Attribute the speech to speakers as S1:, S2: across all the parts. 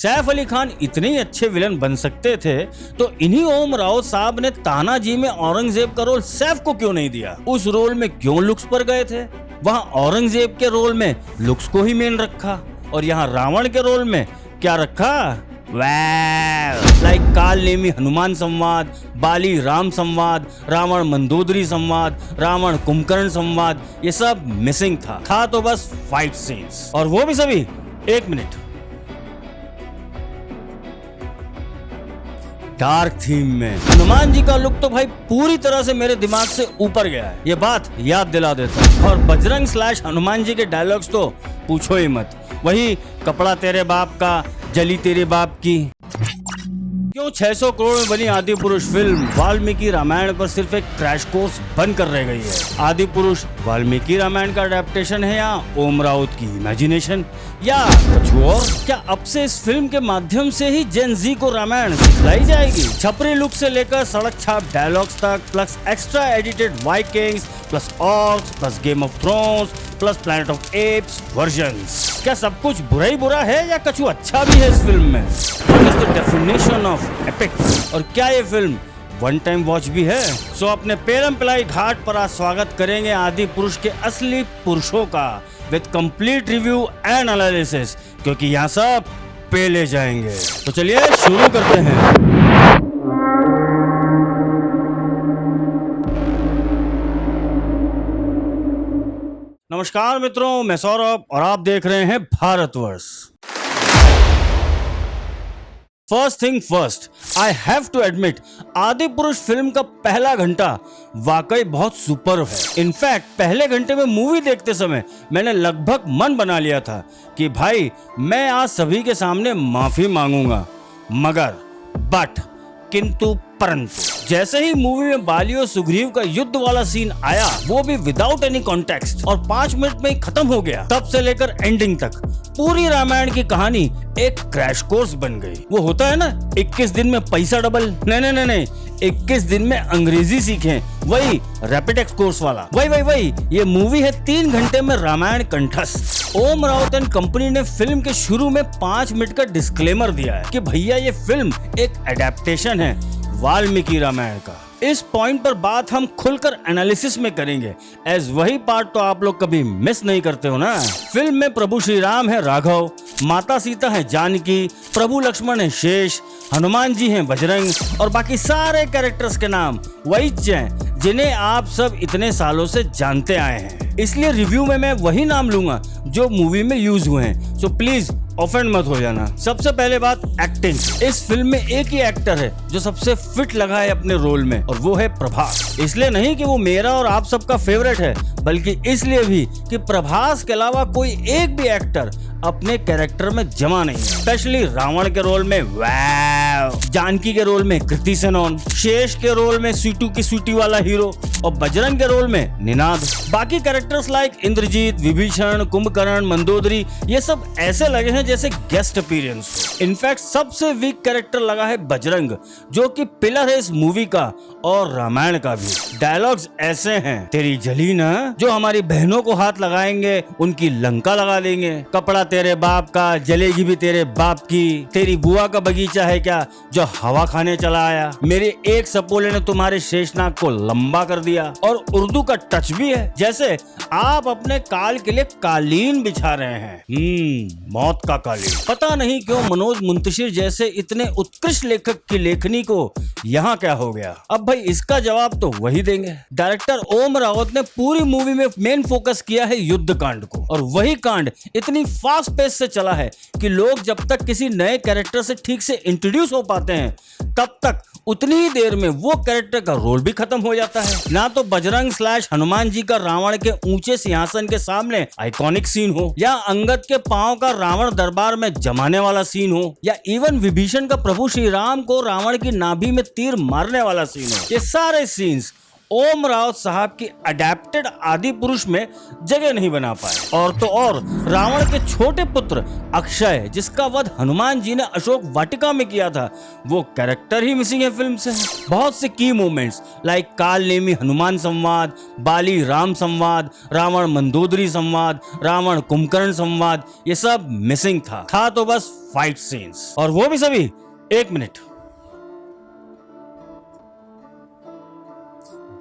S1: सैफ अली खान इतने ही अच्छे विलन बन सकते थे तो इन्हीं ओम राउत साहब ने तानाजी में औरंगजेब का रोल सैफ को क्यों नहीं दिया? उस रोल में क्यों लुक्स पर गए थे? वहाँ औरंगजेब के रोल में लुक्स को ही मेन रखा और यहाँ रावण के रोल में क्या रखा? लाइक काल नेमी हनुमान संवाद, बाली राम संवाद, रावण मंदोदरी संवाद, रावण कुंभकर्ण संवाद, ये सब मिसिंग था तो बस फाइट सीन्स, और वो भी सभी 1 मिनट। डार्क थीम में हनुमान जी का लुक तो भाई पूरी तरह से मेरे दिमाग से ऊपर गया है, ये बात याद दिला देता है। और बजरंग / हनुमान जी के डायलॉग्स तो पूछो ही मत, वही कपड़ा तेरे बाप का, जली तेरे बाप की। क्यों 600 करोड़ में बनी आदि पुरुष फिल्म वाल्मीकि रामायण पर सिर्फ एक क्रैश कोर्स बनकर रह गई है? आदि पुरुष वाल्मीकि रामायण का अडेप्टेशन है या ओम राउत की इमेजिनेशन या कुछ और? क्या अब से इस फिल्म के माध्यम से ही जेन जी को रामायण सिखलाई जाएगी? छपरी लुक से लेकर सड़क छाप डायलॉग्स तक, plus extra edited Vikings, plus orcs, plus game of Thrones, plus planet of apps versions. क्या सब कुछ बुरा ही बुरा है या कुछ अच्छा भी है इस फिल्म में? What is the definition of epic? और क्या ये फिल्म वन टाइम वॉच भी है? सो अपने पेरम पिलाई घाट पर आज स्वागत करेंगे आदि पुरुष के असली पुरुषों का with complete review and analysis, क्योंकि यहाँ सब पेले जाएंगे। तो चलिए शुरू करते हैं। नमस्कार मित्रों, मैं सौरभ और आप देख रहे हैं Bharatvarsh. First thing first, I have to admit, Adipurush film का पहला घंटा वाकई बहुत सुपर है। इनफैक्ट पहले घंटे में मूवी देखते समय मैंने लगभग मन बना लिया था कि भाई मैं आज सभी के सामने माफी मांगूंगा, मगर किंतु परंतु जैसे ही मूवी में बाली और सुग्रीव का युद्ध वाला सीन आया, वो भी विदाउट एनी कॉन्टेक्स्ट, और 5 मिनट में ही खत्म हो गया, तब से लेकर एंडिंग तक पूरी रामायण की कहानी एक क्रैश कोर्स बन गई। वो होता है ना 21 दिन में पैसा डबल, नहीं 21 दिन में अंग्रेजी सीखें, वही रैपिड एक्स कोर्स वाला, वही ये मूवी है 3 घंटे में रामायण कंठस्थ। ओम राउत एंड कंपनी ने फिल्म के शुरू में 5 मिनट का डिस्क्लेमर दिया है कि भैया ये फिल्म एक एडेप्टेशन है वाल्मीकि रामायण का। इस पॉइंट पर बात हम खुलकर एनालिसिस में करेंगे, एज वही पार्ट तो आप लोग कभी मिस नहीं करते हो ना। फिल्म में प्रभु श्री राम है राघव, माता सीता है जानकी, प्रभु लक्ष्मण है शेष, हनुमान जी हैं बजरंग, और बाकी सारे कैरेक्टर्स के नाम वही हैं जिन्हें आप सब इतने सालों से जानते आए हैं। इसलिए रिव्यू में मैं वही नाम लूंगा जो मूवी में यूज हुए हैं, सो प्लीज ऑफेंड मत हो जाना। सबसे पहले बात एक्टिंग। इस फिल्म में एक ही एक्टर है जो सबसे फिट लगा है अपने रोल में, और वो है प्रभास। इसलिए नहीं कि वो मेरा और आप सबका फेवरेट है, बल्कि इसलिए भी कि प्रभास के अलावा कोई एक भी एक्टर अपने कैरेक्टर में जमा नहीं है। स्पेशली रावण के रोल में वाव, जानकी के रोल में कृति सेनन, शेष के रोल में स्वीटू की स्वीटी वाला हीरो, और बजरंग के रोल में निनाद। बाकी कैरेक्टर्स लाइक इंद्रजीत, विभीषण, कुंभकर्ण, मंदोदरी, ये सब ऐसे लगे हैं जैसे गेस्ट अपीयरेंस। इनफैक्ट सबसे वीक कैरेक्टर लगा है बजरंग, जो कि पिलर है इस मूवी का और रामायण का भी। डायलॉग्स ऐसे हैं, तेरी जली ना, जो हमारी बहनों को हाथ लगाएंगे उनकी लंका लगा देंगे, कपड़ा तेरे बाप का, जलेगी भी तेरे बाप की, तेरी बुआ का बगीचा है क्या जो हवा खाने चला आया, मेरे एक सपोले ने तुम्हारे शेषनाग को लंबा कर दिया। और उर्दू का टच भी है, जैसे आप अपने काल के लिए कालीन बिछा रहे हैं। मौत का कालीन। पता नहीं क्यों मनोज मुंतशिर जैसे इतने उत्कृष्ट लेखक की लेखनी को यहाँ क्या हो गया। अब भाई इसका जवाब तो वही देंगे। डायरेक्टर ओम रावत ने पूरी मूवी में मेन फोकस किया है युद्ध कांड को, और वही कांड इतनी फास्ट पेस से चला है कि लोग जब तक किसी नए कैरेक्टर से ठीक से इंट्रोड्यूस हो पाते हैं, तब तक उतनी ही देर में वो कैरेक्टर का रोल भी खत्म हो जाता है। ना तो बजरंग / हनुमान जी का रावण के ऊंचे सिंहासन के सामने आइकॉनिक सीन हो, या अंगद के पांव का रावण दरबार में जमाने वाला सीन हो, या इवन विभीषण का प्रभु श्री राम को रावण की नाभि में तीर मारने वाला सीन हो। ये सारे सीन्स ओम रावत साहब की अडेप्टेड आदि पुरुष में जगह नहीं बना पाए। और तो और रावण के छोटे पुत्र अक्षय, जिसका वध हनुमान जी ने अशोक वाटिका में किया था, वो कैरेक्टर ही मिसिंग है फिल्म से। बहुत से की मोमेंट्स लाइक काल नेमी हनुमान संवाद, बाली राम संवाद, रावण मंदोदरी संवाद, रावण कुंभकर्ण संवाद, ये सब मिसिंग था तो बस फाइट सीन्स, और वो भी सभी 1 मिनट।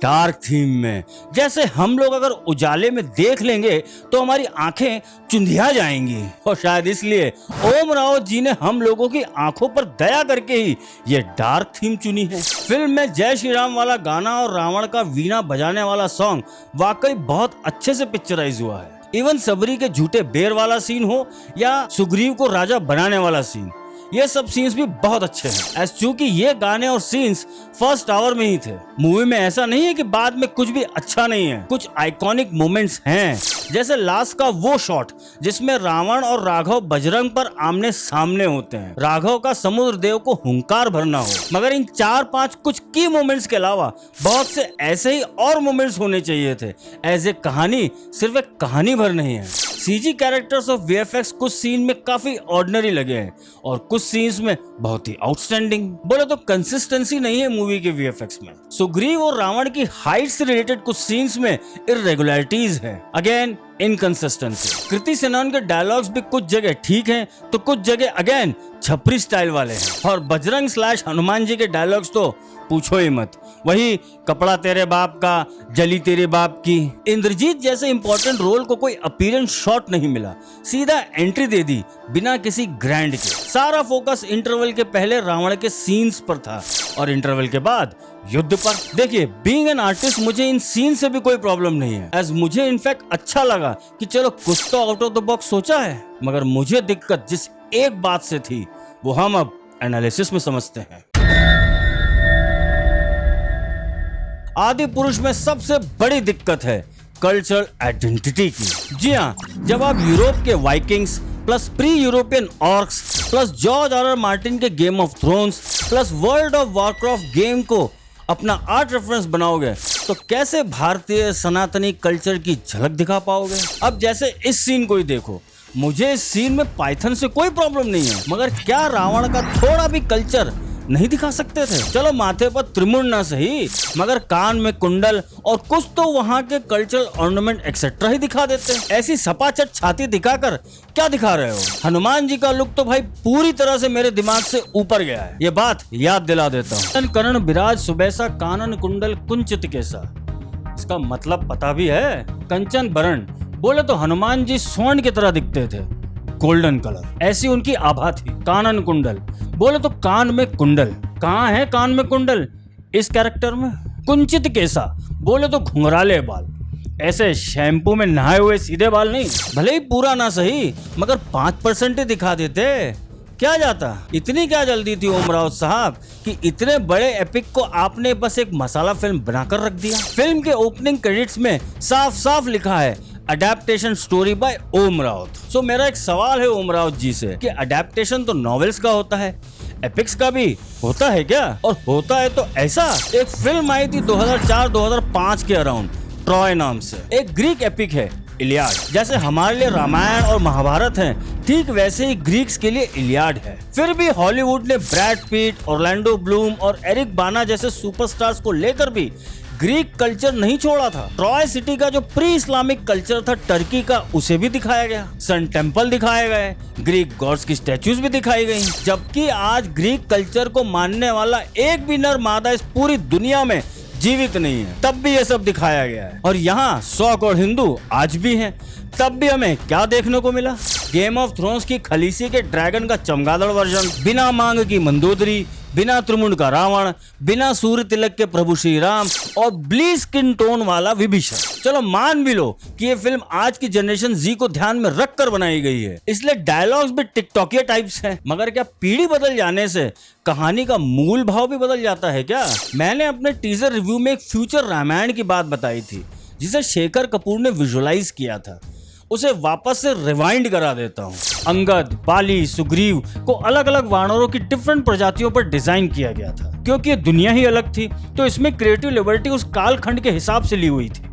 S1: डार्क थीम में, जैसे हम लोग अगर उजाले में देख लेंगे तो हमारी आंखें चुंधिया जाएंगी, और शायद इसलिए ओम रावत जी ने हम लोगों की आंखों पर दया करके ही ये डार्क थीम चुनी है। फिल्म में जय श्री राम वाला गाना और रावण का वीणा बजाने वाला सॉन्ग वाकई बहुत अच्छे से पिक्चराइज हुआ है। इवन सबरी के झूठे बेर वाला सीन हो या सुग्रीव को राजा बनाने वाला सीन, ये सब सीन्स भी बहुत अच्छे हैं। चूंकि ये गाने और सीन्स फर्स्ट आवर में ही थे। मूवी में ऐसा नहीं है कि बाद में कुछ भी अच्छा नहीं है, कुछ आइकॉनिक मोमेंट्स हैं, जैसे लास्ट का वो शॉट जिसमें रावण और राघव बजरंग पर आमने सामने होते हैं, राघव का समुद्र देव को हुंकार भरना हो। मगर इन 4-5 कुछ की मोमेंट्स के अलावा बहुत से ऐसे ही और मोमेंट्स होने चाहिए थे। एज ए कहानी सिर्फ एक कहानी भर नहीं है। सीजी कैरेक्टर्स और वीएफएक्स कुछ सीन में काफी ऑर्डिनरी लगे हैं और कुछ सीन्स में बहुत ही आउटस्टैंडिंग। बोले तो कंसिस्टेंसी नहीं है मूवी के वीएफएक्स में। सुग्रीव और रावण की हाइट से रिलेटेड कुछ सीन्स में इररेगुलरिटीज है, अगेन इनकंसिस्टेंसी। कृति सेनन के डायलॉग्स भी कुछ जगह ठीक हैं तो कुछ जगह अगेन छपरी स्टाइल वाले हैं। और बजरंग / हनुमान जी के डायलॉग्स तो पूछो ही मत, वही कपड़ा तेरे बाप का, जली तेरे बाप की। इंद्रजीत जैसे इंपॉर्टेंट रोल को कोई अपीयरेंस शॉट नहीं मिला, सीधा एंट्री दे दी बिना किसी ग्रैंड के। सारा फोकस इंटरवल के पहले रावण के सीन्स पर था और इंटरवल के बाद युद्ध पर। देखिए, बीइंग एन आर्टिस्ट मुझे इन सीन से भी कोई प्रॉब्लम नहीं है, एज मुझे इनफैक्ट अच्छा लगा कि चलो कुछ तो आउट ऑफ द बॉक्स सोचा है। मगर मुझे दिक्कत जिस एक बात से थी वो हम अब एनालिसिस में समझते हैं। आदि पुरुष में सबसे बड़ी दिक्कत है कल्चरल आइडेंटिटी की। जी हाँ, जब आप यूरोप के Vikings plus pre European orcs plus George R Martin के Game of Thrones plus World of Warcraft game को अपना आर्ट रेफरेंस बनाओगे तो कैसे भारतीय सनातनी कल्चर की झलक दिखा पाओगे। अब जैसे इस सीन को ही देखो, मुझे इस सीन में पाइथन से कोई प्रॉब्लम नहीं है, मगर क्या रावण का थोड़ा भी कल्चर नहीं दिखा सकते थे? चलो माथे पर त्रिमुंड ना सही, मगर कान में कुंडल और कुछ तो वहाँ के कल्चरल ऑर्नामेंट एक्सेट्रा ही दिखा देते। ऐसी सपाचट छाती दिखाकर क्या दिखा रहे हो? हनुमान जी का लुक तो भाई पूरी तरह से मेरे दिमाग से ऊपर गया है, ये बात याद दिला देता हूँ। कर्ण बिराज सुबैसा कानन कुंडल कुंचित केसा, इसका मतलब पता भी है? कंचन बरण, बोले तो हनुमान जी स्वर्ण की तरह दिखते थे, गोल्डन कलर, ऐसी उनकी आभा थी। कानन कुंडल, बोले तो कान में कुंडल, कहाँ है कान में कुंडल इस कैरेक्टर में? कुंचित केसा, बोले तो घुंघराले बाल, ऐसे शैम्पू में नहाए हुए सीधे बाल नहीं, भले ही पूरा ना सही मगर 5% ही दिखा देते, क्या जाता? इतनी क्या जल्दी थी ओम रावत साहब कि इतने बड़े एपिक को आपने बस एक मसाला फिल्म बनाकर रख दिया? फिल्म के ओपनिंग क्रेडिट्स में साफ साफ लिखा है अडेप्टेशन स्टोरी बाय ओम रावत। सो मेरा एक सवाल है ओम रावत जी से कि अडेप्टेशन तो नॉवेल्स का होता है, एपिक्स का भी होता है क्या? और होता है तो ऐसा? एक फिल्म आई थी 2004-2005 के अराउंड, ट्रॉय नाम से, एक ग्रीक एपिक है इलियाड। जैसे हमारे लिए रामायण और महाभारत हैं, ठीक वैसे ही ग्रीक्स के लिए इलियाड है। फिर भी हॉलीवुड ने ब्रैड पिट, ऑर्लैंडो ब्लूम और एरिक बाना जैसे सुपरस्टार्स को लेकर भी ग्रीक कल्चर नहीं छोड़ा था। ट्रॉय सिटी का जो प्री इस्लामिक कल्चर था टर्की का, उसे भी दिखाया गया, सन टेम्पल दिखाए गए, ग्रीक गॉड्स की स्टैच्यूज भी दिखाई गई। जबकि आज ग्रीक कल्चर को मानने वाला एक भी नर मादा इस पूरी दुनिया में जीवित नहीं है, तब भी ये सब दिखाया गया है। और यहाँ 100 करोड़ हिंदू आज भी हैं, तब भी हमें क्या देखने को मिला? गेम ऑफ थ्रोन्स की खलीसी के ड्रैगन का चमगादड़ वर्जन, बिना मांग की मंदोदरी, बिना त्रिमुंड का रावण, बिना सूर्य तिलक के प्रभु श्री राम और ब्लीच स्किन टोन वाला विभीषण। चलो मान भी लो कि ये फिल्म आज की जनरेशन जी को ध्यान में रख कर बनाई गई है, इसलिए डायलॉग्स भी टिकटॉकिया टाइप्स हैं। मगर क्या पीढ़ी बदल जाने से कहानी का मूल भाव भी बदल जाता है क्या? मैंने अपने टीजर रिव्यू में एक फ्यूचर रामायण की बात बताई थी जिसे शेखर कपूर ने विजुअलाइज किया था। उसे वापस से रिवाइंड करा देता हूँ। अंगद, बाली, सुग्रीव को अलग अलग वानरों की डिफरेंट प्रजातियों पर डिजाइन किया गया था। क्योंकि ये दुनिया ही अलग थी तो इसमें क्रिएटिव लिबर्टी उस कालखंड के हिसाब से ली हुई थी।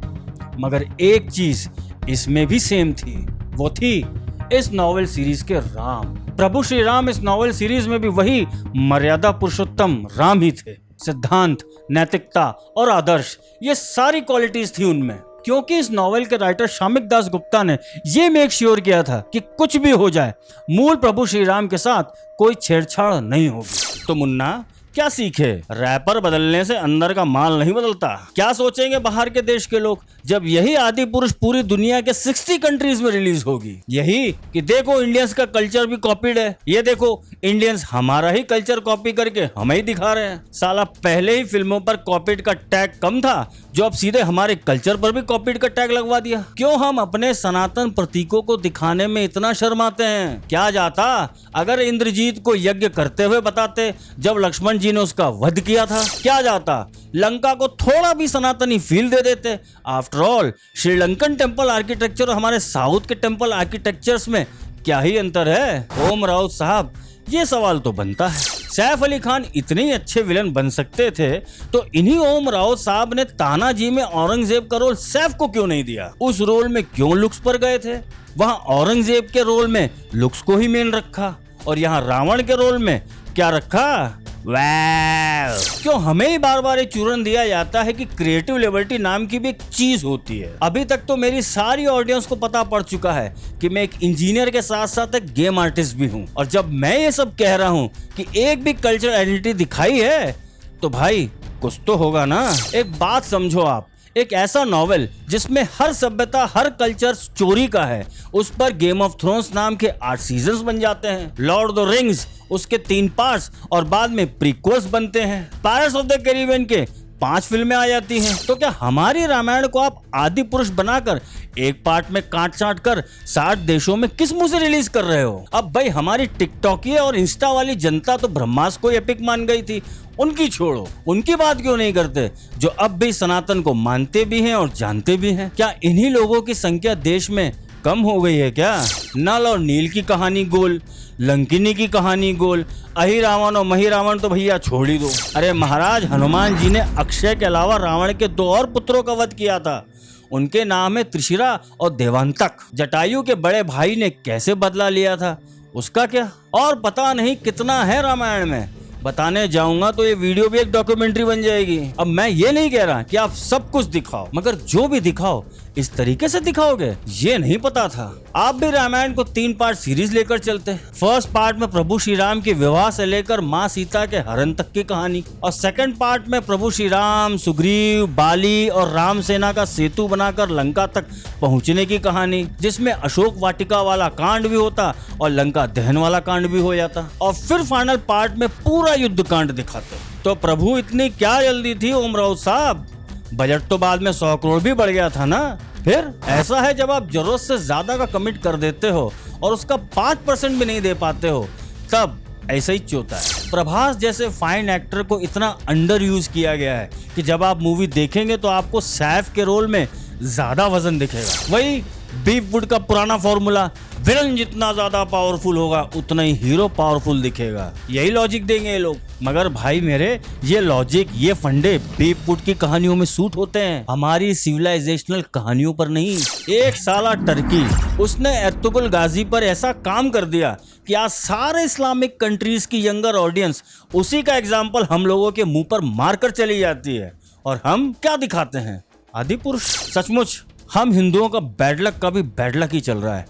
S1: मगर एक चीज इसमें भी सेम थी, वो थी इस नॉवेल सीरीज के राम। प्रभु श्री राम इस नॉवेल सीरीज में भी वही मर्यादा पुरुषोत्तम राम ही थे। सिद्धांत, नैतिकता और आदर्श, ये सारी क्वालिटीज थी उनमें। क्योंकि इस नॉवेल के राइटर शामिक दास गुप्ता ने ये मेक श्योर किया था कि कुछ भी हो जाए मूल प्रभु श्री राम के साथ कोई छेड़छाड़ नहीं होगी। तो मुन्ना क्या सीखे? रैपर बदलने से अंदर का माल नहीं बदलता। क्या सोचेंगे बाहर के देश के लोग जब यही आदि पुरुष पूरी दुनिया के 60 कंट्रीज में रिलीज होगी? यही कि देखो इंडियंस का कल्चर भी कॉपीड है, ये देखो इंडियंस हमारा ही कल्चर कॉपी करके हमें ही दिखा रहे हैं। साला पहले ही फिल्मों पर कॉपीड का टैग कम था जो अब सीधे हमारे कल्चर पर भी कॉपीड का टैग लगवा दिया। क्यों हम अपने सनातन प्रतीकों को दिखाने में इतना शर्माते हैं? क्या जाता अगर इंद्रजीत को यज्ञ करते हुए बताते जब लक्ष्मण जी ने उसका वध किया था? क्या जाता लंका को थोड़ा भी सनातनी फील दे देते? After all Sri Lankan temple architecture और हमारे साउथ के टेम्पल आर्किटेक्चर्स में क्या ही अंतर है? ओम राउत साहब, ये सवाल तो बनता है। सैफ अली खान इतने ही अच्छे विलन बन सकते थे तो इन्हीं ओम राउत साहब ने तानाजी में औरंगजेब का रोल सैफ को क्यों नहीं दिया? उस रोल में क्यों लुक्स पर गए थे? वहां औरंगजेब के रोल में लुक्स को ही मेन रखा और यहाँ रावण के रोल में क्या रखा? क्यों हमें ही बार बार ये चूरन दिया जाता है कि क्रिएटिव लिबर्टी नाम की भी एक चीज होती है? अभी तक तो मेरी सारी ऑडियंस को पता पड़ चुका है कि मैं एक इंजीनियर के साथ साथ एक गेम आर्टिस्ट भी हूँ। और जब मैं ये सब कह रहा हूँ कि एक भी कल्चरल आइडेंटिटी दिखाई है तो भाई कुछ तो होगा ना। एक बात समझो आप, एक ऐसा नॉवेल जिसमें हर सभ्यता, हर कल्चर चोरी का है, उस पर गेम ऑफ थ्रोन्स नाम के 8 सीजन्स बन जाते हैं। लॉर्ड ऑफ द रिंग्स उसके 3 पार्ट्स और बाद में प्रीक्वल्स बनते हैं। पायरेट्स ऑफ द कैरिबियन के 5 फिल्में आ जाती हैं। तो क्या हमारी रामायण को आप आदि पुरुष बनाकर एक पार्ट में काट छाट कर 60 देशों में किस मुंह से रिलीज कर रहे हो? अब भाई हमारी टिकटॉकी और इंस्टा वाली जनता तो ब्रह्मास्त्र को एपिक मान गई थी, उनकी छोड़ो, उनकी बात क्यों नहीं करते जो अब भी सनातन को मानते भी हैं और जानते भी हैं? क्या इन्हीं लोगों की संख्या देश में कम हो गई है क्या? नल और नील की कहानी गोल, लंकिनी की कहानी गोल, अहिरावण और महिरावण तो भैया छोड़ ही दो। अरे महाराज हनुमान जी ने अक्षय के अलावा रावण के 2 और पुत्रों का वध किया था। उनके नाम है त्रिशिरा और देवांतक। जटायु के बड़े भाई ने कैसे बदला लिया था उसका क्या? और पता नहीं कितना है रामायण में। बताने जाऊंगा तो ये वीडियो भी एक डॉक्यूमेंट्री बन जाएगी। अब मैं ये नहीं कह रहा कि आप सब कुछ दिखाओ, मगर जो भी दिखाओ इस तरीके से दिखाओगे ये नहीं पता था। आप भी रामायण को 3 पार्ट सीरीज लेकर चलते। फर्स्ट पार्ट में प्रभु श्री राम के विवाह से लेकर माँ सीता के हरण तक की कहानी, और सेकंड पार्ट में प्रभु श्री राम, सुग्रीव, बाली और राम सेना का सेतु बनाकर लंका तक पहुंचने की कहानी, जिसमें अशोक वाटिका वाला कांड भी होता और लंका दहन वाला कांड भी हो जाता, और फिर फाइनल पार्ट में पूरा युद्ध कांड दिखाते। तो प्रभु इतनी क्या जल्दी थी ओम राउत साहब? बजट तो बाद में 100 करोड़ भी बढ़ गया था ना। फिर ऐसा है जब आप जरूरत से ज्यादा का कमिट कर देते हो और उसका 5% भी नहीं दे पाते हो तब ऐसा ही चोता है। प्रभास जैसे फाइन एक्टर को इतना अंडर यूज किया गया है कि जब आप मूवी देखेंगे तो आपको सैफ के रोल में ज्यादा वजन दिखेगा। वही बीफ वुड का पुराना फॉर्मूला, विलन जितना ज्यादा पावरफुल होगा उतना ही हीरो पावरफुल दिखेगा। यही लॉजिक देंगे ये लोग। मगर भाई मेरे, ये लॉजिक, ये फंडे बीफ वुड की कहानियों में सूट होते हैं, हमारी सिविलाइजेशनल कहानियों पर नहीं। एक साला टर्की, उसने एर्तुगरुल गाजी पर ऐसा काम कर दिया कि आज सारे इस्लामिक कंट्रीज की यंगर ऑडियंस उसी का एग्जाम्पल हम लोगों के मुंह पर मारकर चली जाती है। और हम क्या दिखाते हैं? आदि पुरुष। सचमुच हम हिंदुओं का बैड लक का भी बैड लक ही चल रहा है,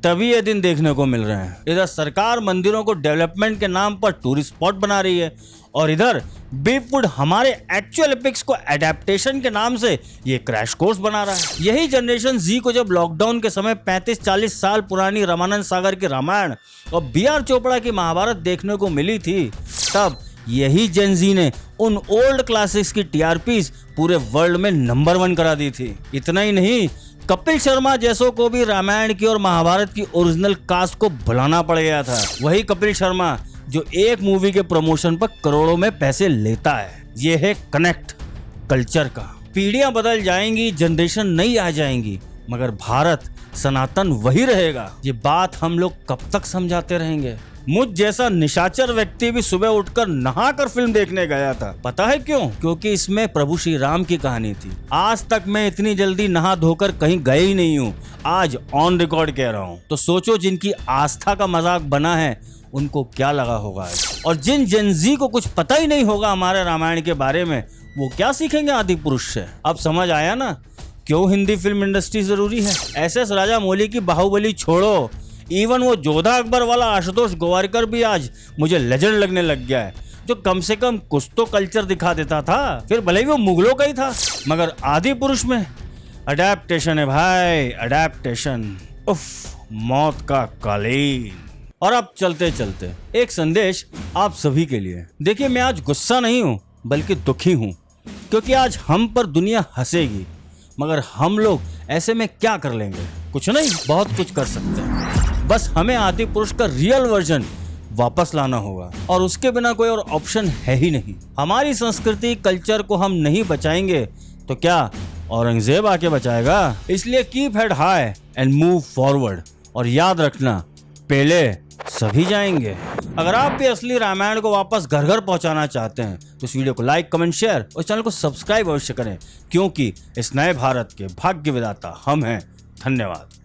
S1: तभी ये दिन देखने को मिल रहे हैं। इधर सरकार मंदिरों को डेवलपमेंट के नाम पर टूरिस्ट स्पॉट बना रही है और इधर बीफ वुड हमारे एक्चुअल एपिक्स को एडेप्टेशन के नाम से ये क्रैश कोर्स बना रहा है। यही जनरेशन जी को जब लॉकडाउन के समय 35-40 साल पुरानी रामानंद सागर की रामायण और बी.आर. चोपड़ा की महाभारत देखने को मिली थी, तब यही जेन जी ने उन ओल्ड क्लासिक्स की टीआरपीज पूरे वर्ल्ड में नंबर 1 करा दी थी। इतना ही नहीं, कपिल शर्मा जैसों को भी रामायण की और महाभारत की ओरिजिनल कास्ट को भुलाना पड़ गया था। वही कपिल शर्मा जो एक मूवी के प्रमोशन पर करोड़ों में पैसे लेता है। ये है कनेक्ट कल्चर का। पीढ़ियां बदल जाएंगी, जनरेशन नई आ जाएंगी, मगर भारत सनातन वही रहेगा। ये बात हम लोग कब तक समझाते रहेंगे? मुझ जैसा निशाचर व्यक्ति भी सुबह उठकर नहाकर फिल्म देखने गया था। पता है क्यों? क्योंकि इसमें प्रभु श्री राम की कहानी थी। आज तक मैं इतनी जल्दी नहा धोकर कहीं गए ही नहीं हूँ। आज ऑन रिकॉर्ड कह रहा हूँ। तो सोचो जिनकी आस्था का मजाक बना है उनको क्या लगा होगा। और जिन जेनजी को कुछ पता ही नहीं होगा हमारे रामायण के बारे में, वो क्या सीखेंगे आदि पुरुष से? अब समझ आया ना क्यों हिंदी फिल्म इंडस्ट्री जरूरी है। एसएस राजामौली की बाहुबली छोड़ो, इवन वो जोधा अकबर वाला आशुतोष गोवारिकर भी आज मुझे लेजेंड लगने लग गया है, जो कम से कम कुछ तो कल्चर दिखा देता था, फिर भले ही वो मुगलों का ही था। मगर आदि पुरुष में अडेप्टेशन है भाई, अडेप्टेशन। उफ, मौत का कालीन। और अब चलते चलते एक संदेश आप सभी के लिए। देखिए, मैं आज गुस्सा नहीं हूँ बल्कि दुखी हूँ, क्योंकि आज हम पर दुनिया हंसेगी, मगर हम लोग ऐसे में क्या कर लेंगे? कुछ नहीं, बहुत कुछ कर सकते हैं। बस हमें आदि पुरुष का रियल वर्जन वापस लाना होगा, और उसके बिना कोई और ऑप्शन है ही नहीं। हमारी संस्कृति कल्चर को हम नहीं बचाएंगे तो क्या औरंगजेब आके बचाएगा? इसलिए keep head high and move forward. और याद रखना, पहले सभी जाएंगे। अगर आप भी असली रामायण को वापस घर घर पहुंचाना चाहते हैं तो इस वीडियो को लाइक, कमेंट, शेयर और चैनल को सब्सक्राइब अवश्य करें, क्योंकि इस नए भारत के भाग्य विधाता हम हैं। धन्यवाद।